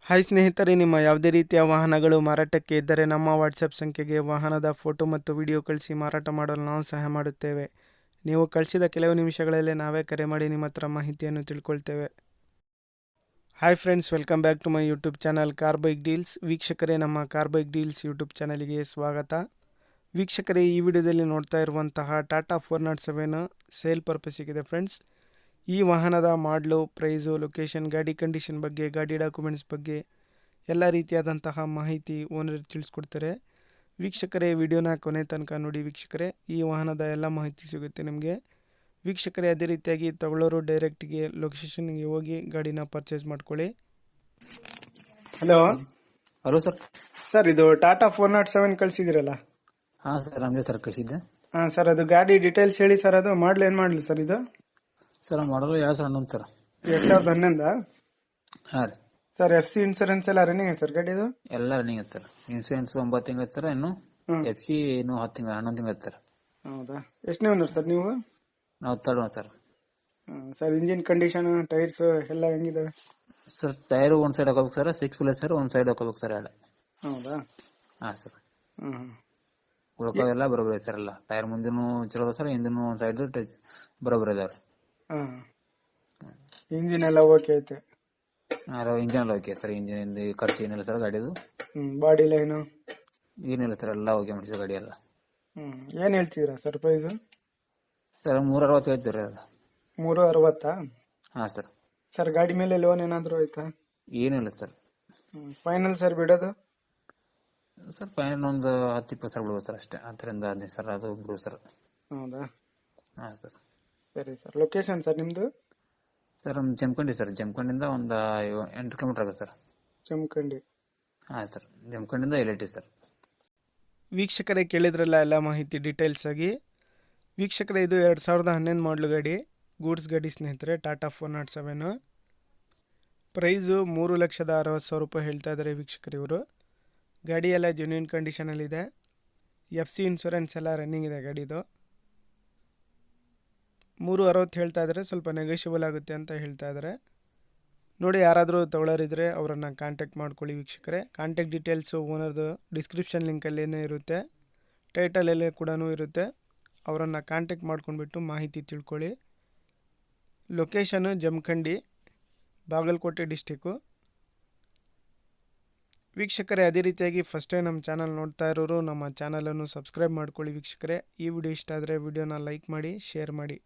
Hi ಸ್ನೇಹಿತರೆ, ನಿಮ್ಮ ಯಾವುದೇ ರೀತಿಯ ವಾಹನಗಳು ಮಾರಾಟಕ್ಕೆ ಇದ್ದರೆ ನಮ್ಮ ವಾಟ್ಸಪ್ ಸಂಖ್ಯೆಗೆ ವಾಹನದ ಫೋಟೋ ಮತ್ತು ವಿಡಿಯೋ ಕಳಿಸಿ ಮಾರಾಟ ಮಾಡಲು ನಾವು ಸಹಾಯ ಮಾಡುತ್ತೇವೆ. ನೀವು ಕಳಿಸಿದ ಕೆಲವು ನಿಮಿಷಗಳಲ್ಲೇ ನಾವೇ ಕರೆ ಮಾಡಿ ನಿಮ್ಮ ಹತ್ರ ಮಾಹಿತಿಯನ್ನು ತಿಳ್ಕೊಳ್ತೇವೆ. Hi friends, welcome back to my YouTube channel car bike deals. ವೀಕ್ಷಕರೇ, ನಮ್ಮ ಕಾರ್ ಬೈಕ್ ಡೀಲ್ಸ್ ಯೂಟ್ಯೂಬ್ ಚಾನಲ್ಗೆ ಸ್ವಾಗತ. ವೀಕ್ಷಕರೇ, ಈ ವಿಡಿಯೋದಲ್ಲಿ ನೋಡ್ತಾ ಇರುವಂತಹ ಟಾಟಾ 407 ಸೇಲ್ ಪರ್ಪಸ್ಸಿಗಿದೆ ಫ್ರೆಂಡ್ಸ್. ಈ ವಾಹನದ ಮಾಡಲು, ಪ್ರೈಸು, ಲೊಕೇಶನ್, ಗಾಡಿ ಕಂಡೀಷನ್ ಬಗ್ಗೆ, ಗಾಡಿ ಡಾಕ್ಯುಮೆಂಟ್ಸ್ ಬಗ್ಗೆ ಎಲ್ಲ ರೀತಿಯಾದಂತಹ ಮಾಹಿತಿ ಓನರ್ ತಿಳಿಸ್ಕೊಡ್ತಾರೆ. ವೀಕ್ಷಕರೇ, ವಿಡಿಯೋನ ಕೊನೆ ತನಕ ನೋಡಿ ವೀಕ್ಷಕರೇ. ಈ ವಾಹನದ ಎಲ್ಲ ಮಾಹಿತಿ ಸಿಗುತ್ತೆ ನಿಮಗೆ ವೀಕ್ಷಕರೇ. ಅದೇ ರೀತಿಯಾಗಿ ತಗೊಳ್ಳೋರು ಡೈರೆಕ್ಟ್ಗೆ ಲೊಕೇಶನ್ಗೆ ಹೋಗಿ ಗಾಡಿನ ಪರ್ಚೇಸ್ ಮಾಡ್ಕೊಳ್ಳಿ. Hello hello sir. ಸರ್, ಇದು ಟಾಟಾ 407 ಕಳಿಸಿದಿರಲ್ಲ? ಹಾಂ ಸರ್, ನಮಗೆ ಸರ್ ಕಳಿಸಿದ್ದೆ. ಹಾಂ ಸರ್, ಅದು ಗಾಡಿ ಡೀಟೇಲ್ಸ್ ಹೇಳಿ ಸರ್. ಅದು ಮಾಡಲು ಏನು ಮಾಡಲಿ ಸರ್? ಇದು ಸರ್ ಮಾಡಲು 2011 ಸರ್. 2011? ಹಾಂ ರೀ ಸರ್, FC ಇನ್ಸೂರೆನ್ಸ್ ಎಲ್ಲ ರನ್ನಿಂಗ್ ಸರ್ ಗಾಡಿದು? ಎಲ್ಲ ರನ್ನಿಂಗ್ ಐತೆ ಸರ್. ಇನ್ಸೂರೆನ್ಸ್ 9 ತಿಂಗಳು ಐತೆ ಸರ್. ಇನ್ನು FC ಇನ್ನು 10 ತಿಂಗಳು 11 ತಿಂಗಳು ಐತೆ ಸರ್. ಹೌದಾ? ಎಷ್ಟನೇ ಓನರ್ ಸರ್ ನೀವು? ನಾವು third sir. Sir, engine condition, tyres ಎಲ್ಲ ಹೆಂಗಿದಾವೆ ಸರ್? ಟೈರ್ ಒಂದು ಸೈಡ್ ಹಾಕೋಬೇಕು ಸರ್, 6 ಪ್ಲಸ್ ಸರ್, ಒಂದು ಸೈಡ್ ಹಾಕೋಬೇಕು ಸರ್ ಎರಡು. ಹೌದಾ? ಹಾಂ ಸರ್. ಉಳ್ಕೋದೆಲ್ಲ ಬರೋಬರಿ ಐತೆ ಸರ್. ಎಲ್ಲ ಟೈರ್ ಮುಂದಿನೂ ಚಲೋ ಅದ ಸರ್, ಹಿಂದಿನೂ ಒಂದು ಸೈಡ್ ಬರೋಬರಿ ಇದಾವೆ. ಇಂಜಿನ್ ಎಲ್ಲ ಓಕೆ ಐತೆ? ಇಂಜಿನ್ ಎಲ್ಲ ಓಕೆ ಸರ್. ಇಂಜಿನ್ ಖರ್ಚು ಏನಿಲ್ಲ ಸರ್ ಗಾಡಿದು. ಬಾಡಿ ಲೈನು ಏನಿಲ್ಲ ಸರ್, ಎಲ್ಲ ಓಕೆ ಮಾಡಿ ಸರ್ ಗಾಡಿ ಎಲ್ಲ. ಏನ್ ಹೇಳ್ತಿದ್ದೀರಾ ಸರ್ ಪ್ರೈಸ್? ಸರ್ 360 ಹೇಳ್ತೀವಿ ರೀ ಅದು. 360? ಹಾಂ ಸರ್. ಸರ್, ಗಾಡಿ ಮೇಲೆ ಲೋನ್ ಏನಾದ್ರು ಆಯ್ತಾ? ಏನಿಲ್ಲ ಸರ್. ಫೈನಲ್ ಸರ್ ಬಿಡೋದು? ಸರ್ ಫೈನಲ್ ಒಂದು 10-20 ಸಾವಿರ ಬಿಡುವ ಸರ್ ಅಷ್ಟೇ. 10-15 ಸರ್ ಅದು ಬಿಡುವ ಸರ್. ಹೌದಾ? ಹಾಂ ಸರ್. ಸರಿ ಸರ್. ಲೊಕೇಶನ್ ಸರ್ ನಿಮ್ದು? ಸರ್ ನಮ್ಮ ಜಮಖಂಡಿ ಸರ್. ಜಮಖಂಡಿಂದ ಒಂದು 8 ಕಿಲೋಮೀಟರ್ ಆಗುತ್ತೆ ಸರ್. ಜಮಖಂಡಿ? ಹಾಂ ಸರ್, ಜಮಖಂಡಿಂದ LIT ಸರ್. ವೀಕ್ಷಕರೇ, ಕೇಳಿದ್ರಲ್ಲ ಎಲ್ಲ ಮಾಹಿತಿ ಡೀಟೇಲ್ಸ್ ಆಗಿ. ವೀಕ್ಷಕರೇ, ಇದು 2011 ಮಾಡಲು ಗಾಡಿ, ಗೂಡ್ಸ್ ಗಾಡಿ ಸ್ನೇಹಿತರೆ, ಟಾಟಾ 407. ಪ್ರೈಸು 3,60,000 ರೂಪಾಯಿ ಹೇಳ್ತಾ ಇದ್ದಾರೆ ವೀಕ್ಷಕರು ಇವರು. ಗಾಡಿ ಎಲ್ಲ ಜೆನ್ಯೂನ್ ಕಂಡೀಷನಲ್ಲಿದೆ. FC ಇನ್ಶೂರೆನ್ಸ್ ಎಲ್ಲ ರನ್ನಿಂಗ್ ಇದೆ ಗಾಡಿದು. 360 ಹೇಳ್ತಾ ಇದ್ದಾರೆ, ಸ್ವಲ್ಪ ನೆಗೋಷಿಯಬಲ್ ಆಗುತ್ತೆ ಅಂತ ಹೇಳ್ತಾ ಇದ್ದಾರೆ. ನೋಡಿ, ಯಾರಾದರೂ ತಗೊಳ್ಳೋರಿದ್ರೆ ಅವರನ್ನು ಕಾಂಟ್ಯಾಕ್ಟ್ ಮಾಡ್ಕೊಳ್ಳಿ ವೀಕ್ಷಕರೇ. ಕಾಂಟ್ಯಾಕ್ಟ್ ಡೀಟೇಲ್ಸು ಓನರ್ದು ಡಿಸ್ಕ್ರಿಪ್ಷನ್ ಲಿಂಕಲ್ಲೇ ಇರುತ್ತೆ, ಟೈಟಲಲ್ಲೇ ಕೂಡ ಇರುತ್ತೆ. ಅವರನ್ನು ಕಾಂಟ್ಯಾಕ್ಟ್ ಮಾಡ್ಕೊಂಡ್ಬಿಟ್ಟು ಮಾಹಿತಿ ತಿಳ್ಕೊಳ್ಳಿ. Location Jamakhandi, Bagalkot district. ವೀಕ್ಷಕರೇ, ಅದೇ ರೀತಿಯಾಗಿ ಫಸ್ಟ್ ಟೈಮ್ ನಮ್ಮ ಚಾನಲ್ ನೋಡ್ತಾ ಇರೋರು ನಮ್ಮ ಚಾನಲನ್ನು ಸಬ್ಸ್ಕ್ರೈಬ್ ಮಾಡ್ಕೊಳ್ಳಿ ವೀಕ್ಷಕರೇ. ಈ ವಿಡಿಯೋ ಇಷ್ಟ ಆದರೆ ವಿಡಿಯೋನ ಲೈಕ್ ಮಾಡಿ, ಶೇರ್ ಮಾಡಿ.